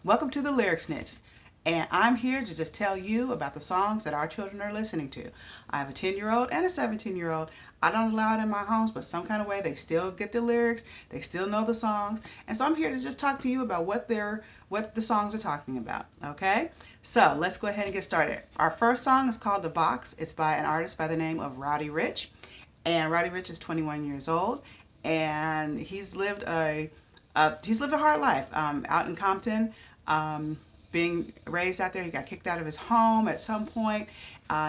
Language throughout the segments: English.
Welcome to the Lyric Snitch, and I'm here to just tell you about the songs that our children are listening to. I have a 10-year-old and a 17-year-old. I don't allow it in my homes, but some kind of way they still get the lyrics, they still know the songs, and so I'm here to just talk to you about what the songs are talking about. Okay, so let's go ahead and get started. Our first song is called "The Box." It's by an artist by the name of Roddy Ricch, and Roddy Ricch is 21 years old, and he's lived a hard life out in Compton, being raised out there. He got kicked out of his home at some point.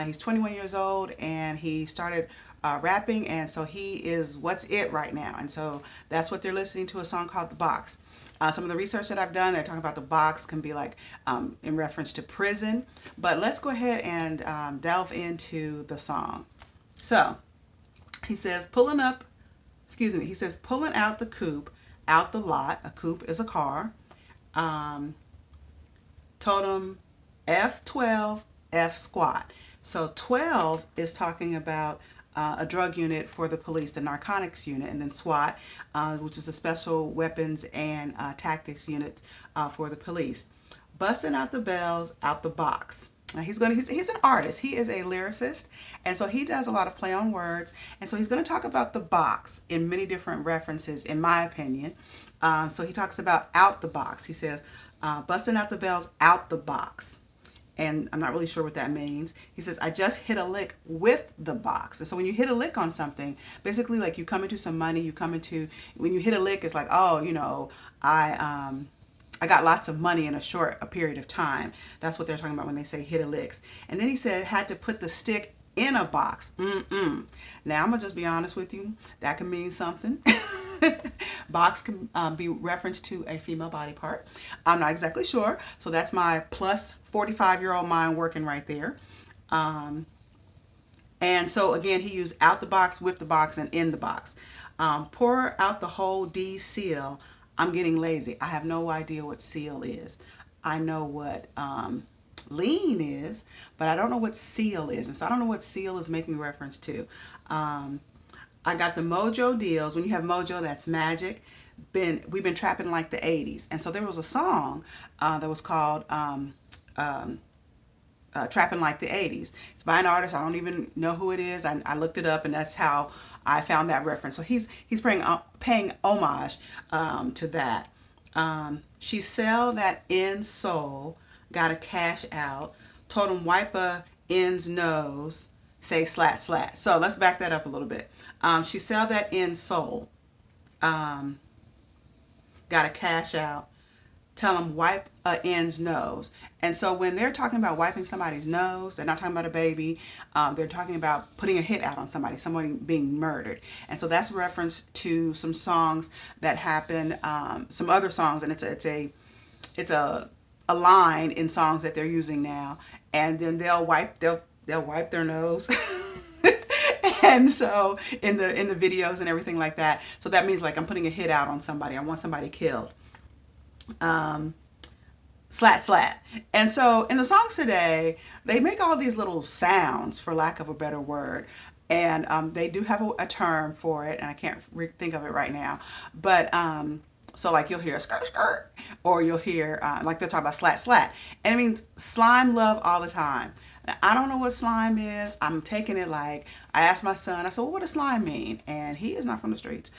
He's 21 years old, and he started rapping, and so he is what's it right now. And so that's what they're listening to, a song called "The Box." Some of the research that I've done, they're talking about the box can be like in reference to prison. But let's go ahead and delve into the song. So he says, he says, pulling out the coupe out the lot. A coupe is a car. Um, Told him F12, F squat. So 12 is talking about a drug unit for the police, the narcotics unit, and then SWAT, which is the special weapons and tactics unit for the police. Busting out the bells out the box. Now he's an artist. He is a lyricist, and so he does a lot of play on words. And so he's going to talk about the box in many different references, in my opinion. So he talks about out the box. He says, busting out the bells out the box. And I'm not really sure what that means. He says, I just hit a lick with the box. And so when you hit a lick on something, basically like you come into some money, when you hit a lick, it's like, oh, I got lots of money in a period of time. That's what they're talking about when they say hit a licks. And then he said, had to put the stick in a box. Now, I'm going to just be honest with you. That can mean something. Box can be referenced to a female body part. I'm not exactly sure. So that's my plus 45-year-old mind working right there. And so again, he used out the box, with the box, and in the box. Pour out the whole D seal. I'm getting lazy. I have no idea what seal is. I know what lean is, but I don't know what seal is. And so I don't know what seal is making reference to. I got the mojo deals. When you have mojo, that's magic. We've been trapping like the 80s. And so there was a song that was called Trapping Like the 80s. It's by an artist. I don't even know who it is. I looked it up, and that's how I found that reference. So he's paying homage to that. She sell that in soul, got to cash out. Told him wipe a in's nose, say slat slat. So let's back that up a little bit. She sell that in soul, got to cash out. Tell them wipe a end's nose. And so when they're talking about wiping somebody's nose, they're not talking about a baby. They're talking about putting a hit out on somebody being murdered. And so that's a reference to some songs that happen, some other songs, and it's a line in songs that they're using now. And then they'll wipe their nose. And so in the videos and everything like that. So that means like I'm putting a hit out on somebody. I want somebody killed. Slat slat. And so in the songs today, they make all these little sounds, for lack of a better word. And they do have a term for it, and I can't think of it right now. But so like you'll hear skirt skirt, or you'll hear like they're talking about slat slat, and it means slime love all the time. Now, I don't know what slime is. I'm taking it like, I asked my son, I said, well, what does slime mean? And he is not from the streets.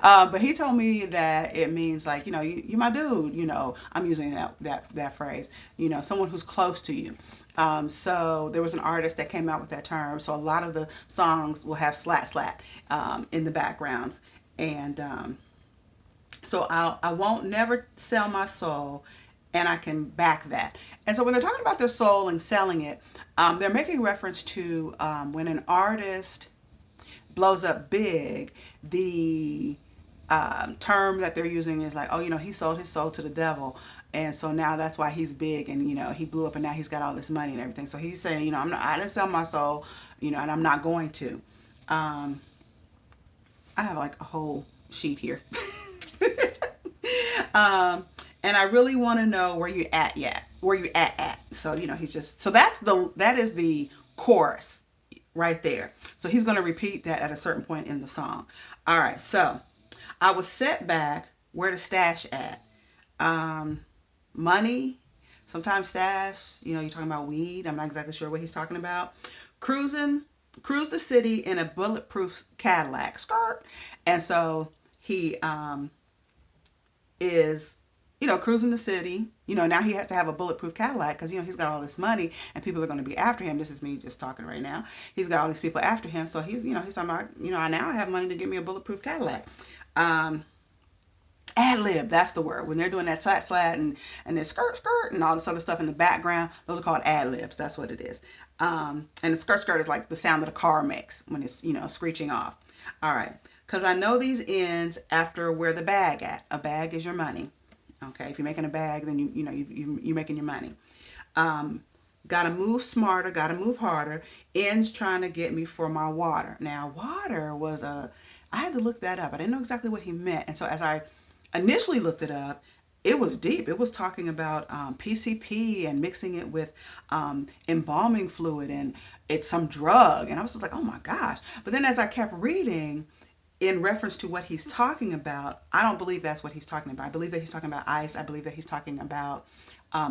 But he told me that it means like, you my dude, I'm using that phrase, someone who's close to you. So there was an artist that came out with that term. So a lot of the songs will have slat slat in the backgrounds. And so I won't never sell my soul, and I can back that. And so when they're talking about their soul and selling it, they're making reference to when an artist blows up big, the term that they're using is like, oh, he sold his soul to the devil. And so now that's why he's big, and he blew up, and now he's got all this money and everything. So he's saying, I didn't sell my soul, and I'm not going to. I have like a whole sheet here. And I really want to know where you at yet, where you at. So, that is the chorus right there. So he's going to repeat that at a certain point in the song. All right. So I was set back, where the stash at? money, sometimes stash. You're talking about weed. I'm not exactly sure what he's talking about. Cruise the city in a bulletproof Cadillac skirt. And so he is, cruising the city. Now he has to have a bulletproof Cadillac because, he's got all this money and people are going to be after him. This is me just talking right now. He's got all these people after him. So he's talking about, I now have money to get me a bulletproof Cadillac. Ad lib, that's the word. When they're doing that slat and this skirt and all this other stuff in the background, those are called ad libs. That's what it is. And the skirt is like the sound that a car makes when it's, screeching off. All right. Because I know these ends after where the bag at. A bag is your money. Okay. If you're making a bag, then you're making your money. Gotta move smarter, gotta move harder. Ends trying to get me for my water. Now, water was I had to look that up. I didn't know exactly what he meant. And so as I initially looked it up, it was deep. It was talking about PCP and mixing it with embalming fluid and it's some drug. And I was just like, oh my gosh. But then as I kept reading, in reference to what he's talking about, I don't believe that's what he's talking about. I believe that he's talking about ice. I believe that he's talking about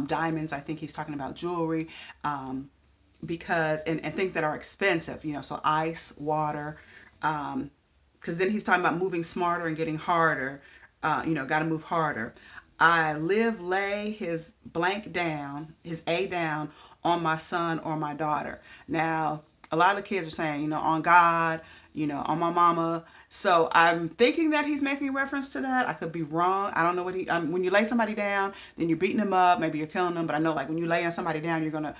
diamonds. I think he's talking about jewelry because and things that are expensive, so ice, water, because then he's talking about moving smarter and getting harder. Got to move harder. I lay his blank down, his A down on my son or my daughter. Now, a lot of kids are saying, on God, on my mama. So I'm thinking that he's making reference to that. I could be wrong. I don't know what when you lay somebody down, then you're beating them up. Maybe you're killing them. But I know like when you lay on somebody down, you're going to,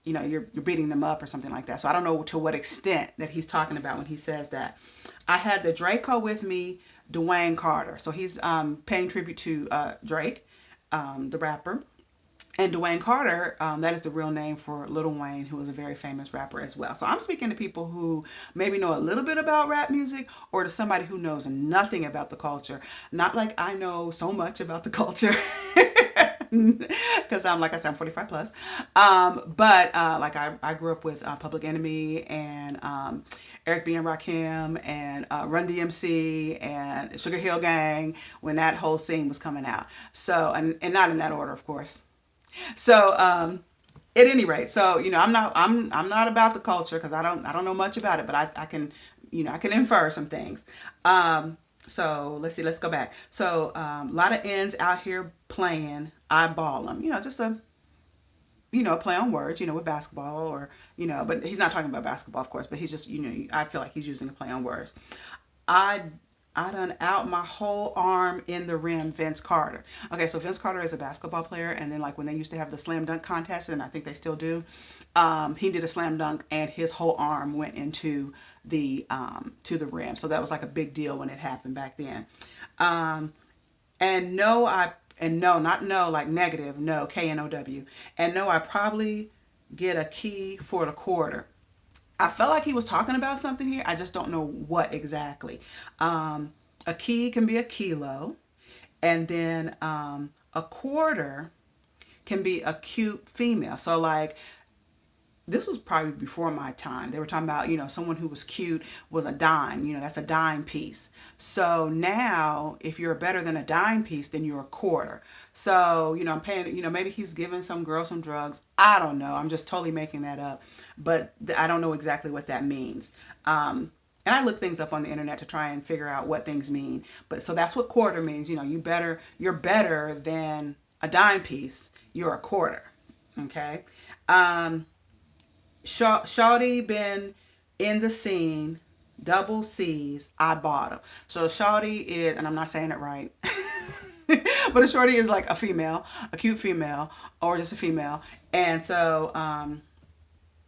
you're beating them up or something like that. So I don't know to what extent that he's talking about when he says that. I had the Draco with me, Dwayne Carter. So he's paying tribute to Drake, the rapper. And Dwayne Carter, that is the real name for Lil Wayne, who was a very famous rapper as well. So I'm speaking to people who maybe know a little bit about rap music or to somebody who knows nothing about the culture. Not like I know so much about the culture. Because like I said, I'm 45 plus. But like I grew up with Public Enemy and Eric B. and Rakim and Run DMC and Sugar Hill Gang when that whole scene was coming out. So, and not in that order, of course. So, at any rate, so, I'm not about the culture because I don't know much about it, but I can, I can infer some things. So let's go back. So, a lot of ends out here playing, eyeball them, just a, play on words, with basketball or, but he's not talking about basketball, of course, but he's just, I feel like he's using a play on words. I done out my whole arm in the rim, Vince Carter. Okay, so Vince Carter is a basketball player, and then like when they used to have the slam dunk contest, and I think they still do, he did a slam dunk, and his whole arm went into the to the rim. So that was like a big deal when it happened back then. Not no, like negative, no, KNOW. And no, I probably get a key for the quarter. I felt like he was talking about something here. I just don't know what exactly. A key can be a kilo. And then a quarter can be a cute female. So like, this was probably before my time. They were talking about, someone who was cute was a dime. That's a dime piece. So now, if you're better than a dime piece, then you're a quarter. So, I'm paying, maybe he's giving some girl some drugs. I don't know. I'm just totally making that up. But I don't know exactly what that means. And I look things up on the internet to try and figure out what things mean. But so that's what quarter means. You're better than a dime piece. You're a quarter. Okay. Shawty been in the scene, double C's, I bought him. So Shawty is, and I'm not saying it right, but a shorty is like a female, a cute female, or just a female. And so,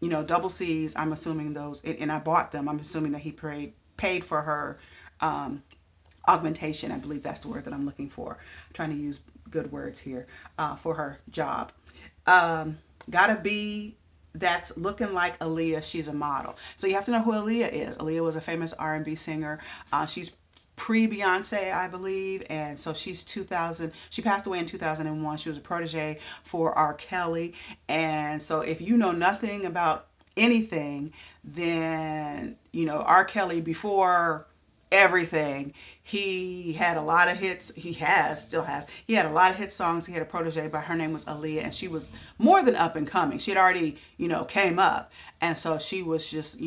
double C's, I'm assuming those, and I bought them. I'm assuming that he paid for her augmentation. I believe that's the word that I'm looking for. I'm trying to use good words here for her job. Gotta be that's looking like Aaliyah. She's a model. So you have to know who Aaliyah is. Aaliyah was a famous R&B singer. She's pre-Beyonce, I believe. And so she's 2000. She passed away in 2001. She was a protege for R. Kelly. And so if you know nothing about anything, then, R. Kelly before everything. He had a lot of hits. He still has. He had a lot of hit songs. He had a protege, but her name was Aaliyah, and she was more than up and coming. She had already, came up, and so she was just,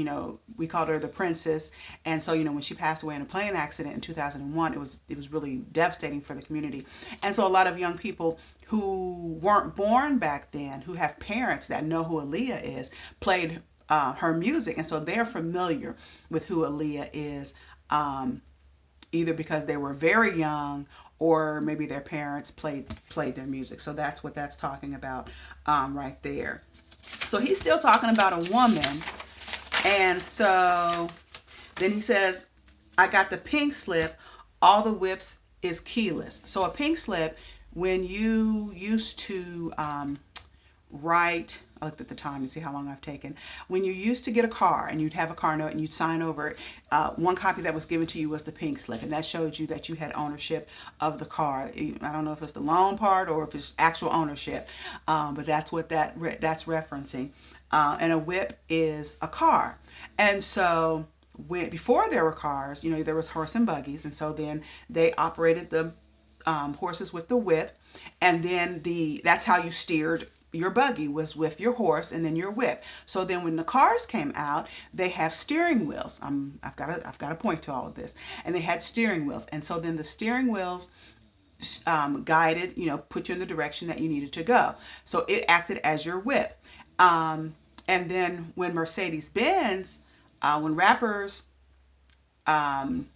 we called her the princess. And so, when she passed away in a plane accident in 2001, it was really devastating for the community. And so, a lot of young people who weren't born back then, who have parents that know who Aaliyah is, played her music, and so they're familiar with who Aaliyah is, either because they were very young or maybe their parents played their music. So that's what that's talking about right there. So he's still talking about a woman, and so then he says, "I got the pink slip. All the whips is keyless." So a pink slip, when you used to write, I looked at the time to see how long I've taken. When you used to get a car and you'd have a car note and you'd sign over it, one copy that was given to you was the pink slip, and that showed you that you had ownership of the car. I don't know if it's the loan part or if it's actual ownership, but that's what that's referencing. And a whip is a car, and so before there were cars, there was horse and buggies, and so then they operated the horses with the whip, and then that's how you steered your buggy, was with your horse and then your whip. So then when the cars came out, they have steering wheels. I've got a point to all of this. And they had steering wheels. And so then the steering wheels guided, put you in the direction that you needed to go. So it acted as your whip. And then when Mercedes-Benz, when rappers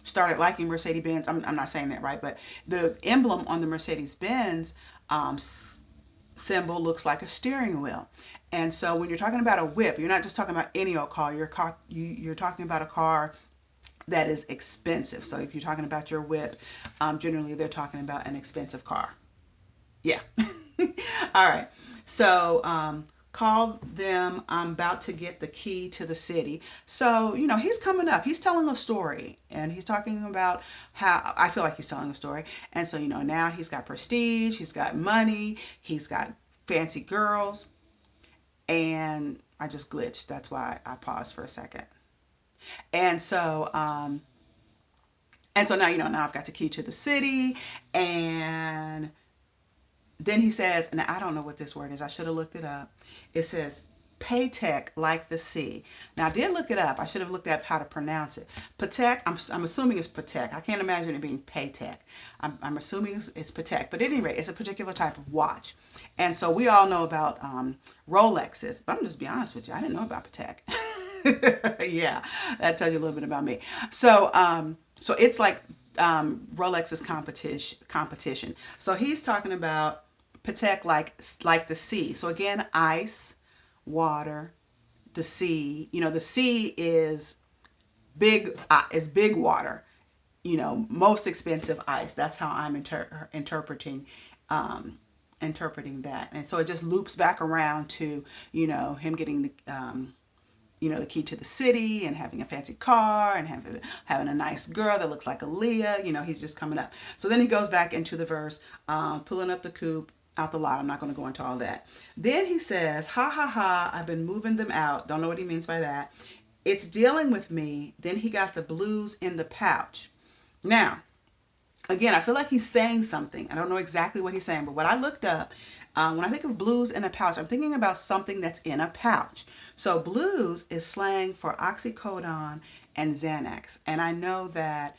started liking Mercedes-Benz, I'm not saying that right, but the emblem on the Mercedes-Benz symbol looks like a steering wheel. And so when you're talking about a whip, you're not just talking about any old car. You're talking about a car that is expensive. So if you're talking about your whip, generally they're talking about an expensive car. Yeah. All right. So call them. I'm about to get the key to the city. So, he's coming up. He's telling a story, and he's talking about how I feel like he's telling a story. And so, now he's got prestige, he's got money, he's got fancy girls, and I just glitched. That's why I paused for a second. And so, now, now I've got the key to the city, and then he says, and I don't know what this word is. I should have looked it up. It says Patek, like the sea. Now I did look it up. I should have looked up how to pronounce it. Patek. I'm assuming it's Patek. I can't imagine it being Patek. I'm assuming it's Patek. But at any rate, it's a particular type of watch. And so we all know about Rolexes. But I'm just be honest with you. I didn't know about Patek. Yeah, that tells you a little bit about me. So so it's like Rolex's competition. So he's talking about Patek, like the sea. So again, ice, water, the sea. The sea is big. Is big water. Most expensive ice. That's how I'm interpreting that. And so it just loops back around to him getting the the key to the city and having a fancy car and having a nice girl that looks like Aaliyah. He's just coming up. So then he goes back into the verse, pulling up the coupe out the lot. I'm not going to go into all that. Then he says, ha ha ha, I've been moving them out. Don't know what he means by that. It's dealing with me. Then he got the blues in the pouch. Now, again, I feel like he's saying something. I don't know exactly what he's saying, but what I looked up, when I think of blues in a pouch, I'm thinking about something that's in a pouch. So blues is slang for oxycodone and Xanax. And I know that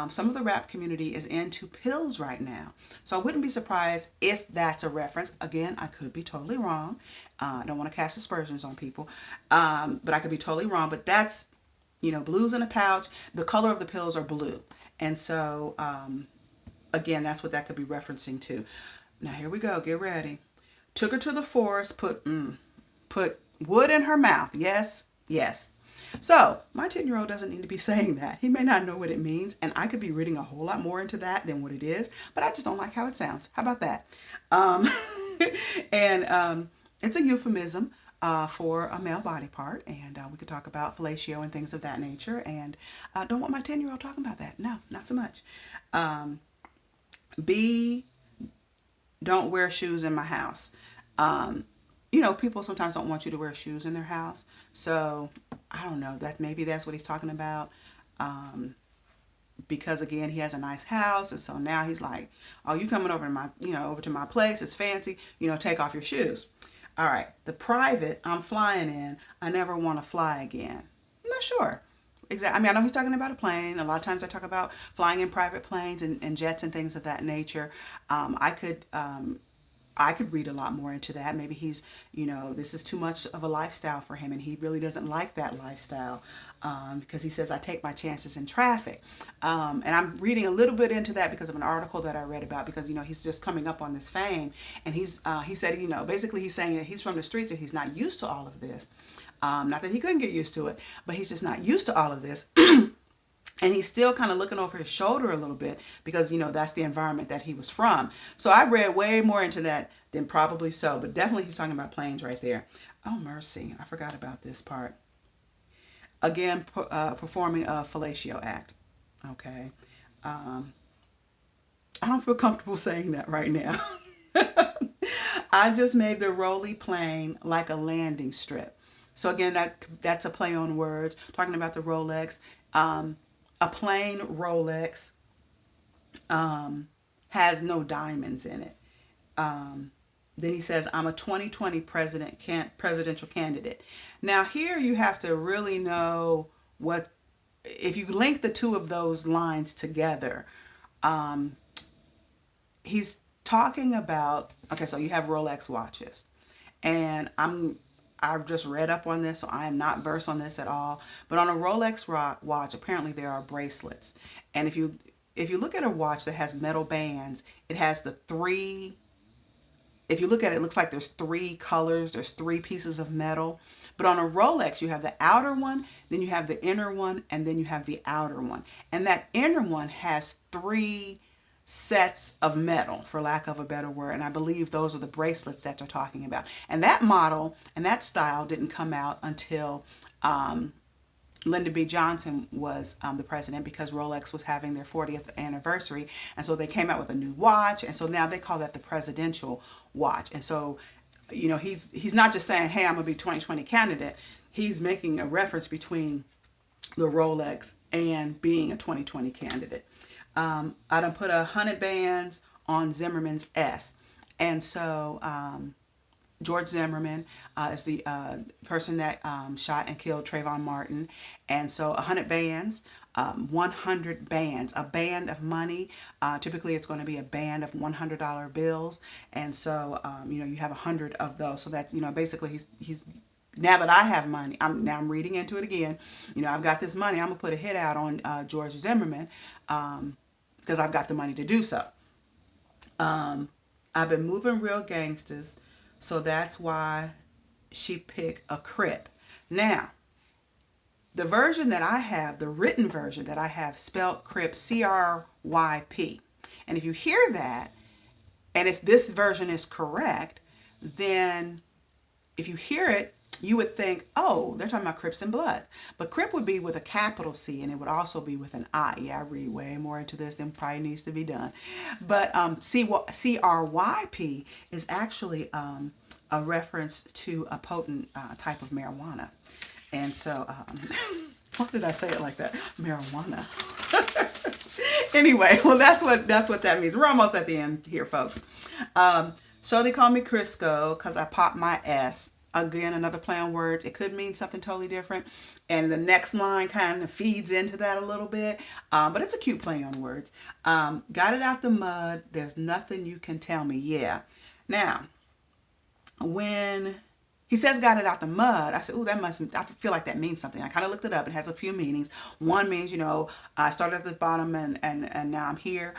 some of the rap community is into pills right now. So I wouldn't be surprised if that's a reference. Again, I could be totally wrong. I don't want to cast aspersions on people, but I could be totally wrong. But that's, blues in a pouch. The color of the pills are blue. And so, again, that's what that could be referencing to. Now, here we go. Get ready. Took her to the forest, put wood in her mouth. Yes, yes. So my 10-year-old doesn't need to be saying that. He may not know what it means, and I could be reading a whole lot more into that than what it is, but I just don't like how it sounds. How about that? And it's a euphemism for a male body part, and we could talk about fellatio and things of that nature, and don't want my 10-year-old talking about that. No, not so much. B, don't wear shoes in my house. People sometimes don't want you to wear shoes in their house. So I don't know, that maybe that's what he's talking about. because again, he has a nice house. And so now he's like, oh, you coming over to my, over to my place. It's fancy, take off your shoes. All right. The private I'm flying in, I never want to fly again. I'm not sure. Exactly. I mean, I know he's talking about a plane. A lot of times I talk about flying in private planes and jets and things of that nature. I could read a lot more into that. Maybe he's, this is too much of a lifestyle for him and he really doesn't like that lifestyle, because he says, I take my chances in traffic. And I'm reading a little bit into that because of an article that I read about, because, he's just coming up on this fame. And he said, basically he's saying that he's from the streets and he's not used to all of this. Not that he couldn't get used to it, but he's just not used to all of this. And he's still kind of looking over his shoulder a little bit because, that's the environment that he was from. So I read way more into that than probably so, but definitely he's talking about planes right there. Oh, mercy. I forgot about this part. Again, performing a fellatio act. Okay. I don't feel comfortable saying that right now. I just made the rolly plane like a landing strip. So again, that's a play on words, talking about the Rolex. A plain Rolex has no diamonds in it. Then he says, I'm a 2020 presidential candidate. Now here you have to really know if you link the two of those lines together, he's talking about, okay, so you have Rolex watches, and I've just read up on this, so I am not versed on this at all. But on a Rolex watch, apparently there are bracelets. And if you look at a watch that has metal bands, it has the three. If you look at it, it looks like there's three colors. There's three pieces of metal. But on a Rolex, you have the outer one, then you have the inner one, and then you have the outer one. And that inner one has three sets of metal, for lack of a better word, and I believe those are the bracelets that they're talking about. And that model and that style didn't come out until Lyndon B. Johnson was the president, because Rolex was having their 40th anniversary, and so they came out with a new watch, and so now they call that the presidential watch. And so, he's not just saying, hey, I'm gonna be 2020 candidate. He's making a reference between the Rolex and being a 2020 candidate. I done put 100 bands on Zimmerman's S. And so George Zimmerman is the person that shot and killed Trayvon Martin. And so 100 bands, 100 bands, a band of money. Typically it's going to be a band of $100 bills. And so, you have 100 of those. So that's, basically he's now that I have money, I'm reading into it again. I've got this money. I'm gonna put a hit out on George Zimmerman, because I've got the money to do so. I've been moving real gangsters, so that's why she picked a CRYP. Now, the version that I have, the written version that I have, spelled CRYP, CRYP. And if you hear that, and if this version is correct, then if you hear it, you would think, oh, they're talking about Crips and Bloods. But Crip would be with a capital C, and it would also be with an I. Yeah, I read way more into this than probably needs to be done. But CRYP is actually a reference to a potent type of marijuana. And so, why did I say it like that? Marijuana. Anyway, well, that's what that means. We're almost at the end here, folks. So they call me Crisco because I popped my S. Again, another play on words. It could mean something totally different. And the next line kind of feeds into that a little bit. But it's a cute play on words. Got it out the mud. There's nothing you can tell me. Yeah. Now, when he says got it out the mud, I said, oh, I feel like that means something. I kind of looked it up. It has a few meanings. One means, I started at the bottom and now I'm here.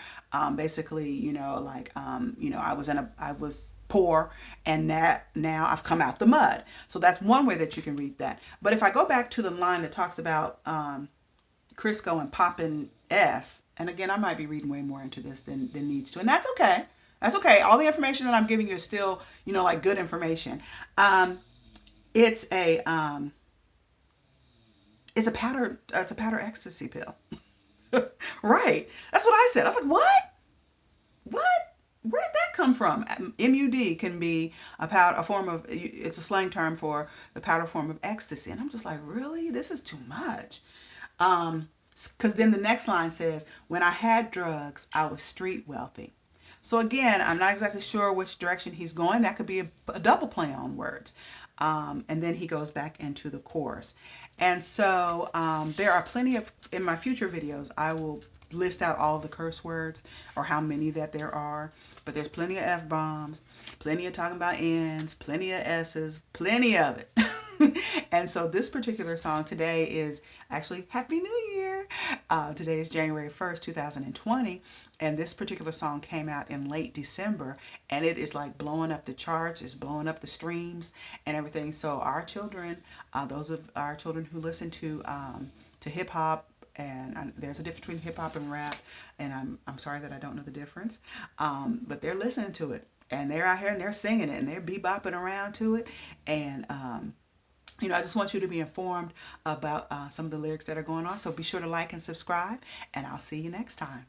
Basically, I was poor and now I've come out the mud. So that's one way that you can read that. But if I go back to the line that talks about Crisco and popping S, and again, I might be reading way more into this than needs to, and that's okay. That's okay. All the information that I'm giving you is still, like good information. It's a powder ecstasy pill. Right. That's what I said. I was like, what? Where did that come from? MUD can be it's a slang term for the powder form of ecstasy. And I'm just like, really? This is too much. Because then the next line says, when I had drugs, I was street wealthy. So again, I'm not exactly sure which direction he's going. That could be a double play on words. And then he goes back into the chorus. And so there are plenty of, in my future videos, I will list out all the curse words or how many that there are. But there's plenty of F-bombs, plenty of talking about N's, plenty of S's, plenty of it. And so this particular song today is actually Happy New Year. Today is January 1st, 2020. And this particular song came out in late December. And it is like blowing up the charts. It's blowing up the streams and everything. So our children, those of our children who listen to hip hop, and there's a difference between hip hop and rap. And I'm sorry that I don't know the difference. But they're listening to it. And they're out here and they're singing it. And they're bebopping around to it. And you know, I just want you to be informed about some of the lyrics that are going on. So be sure to like and subscribe, and I'll see you next time.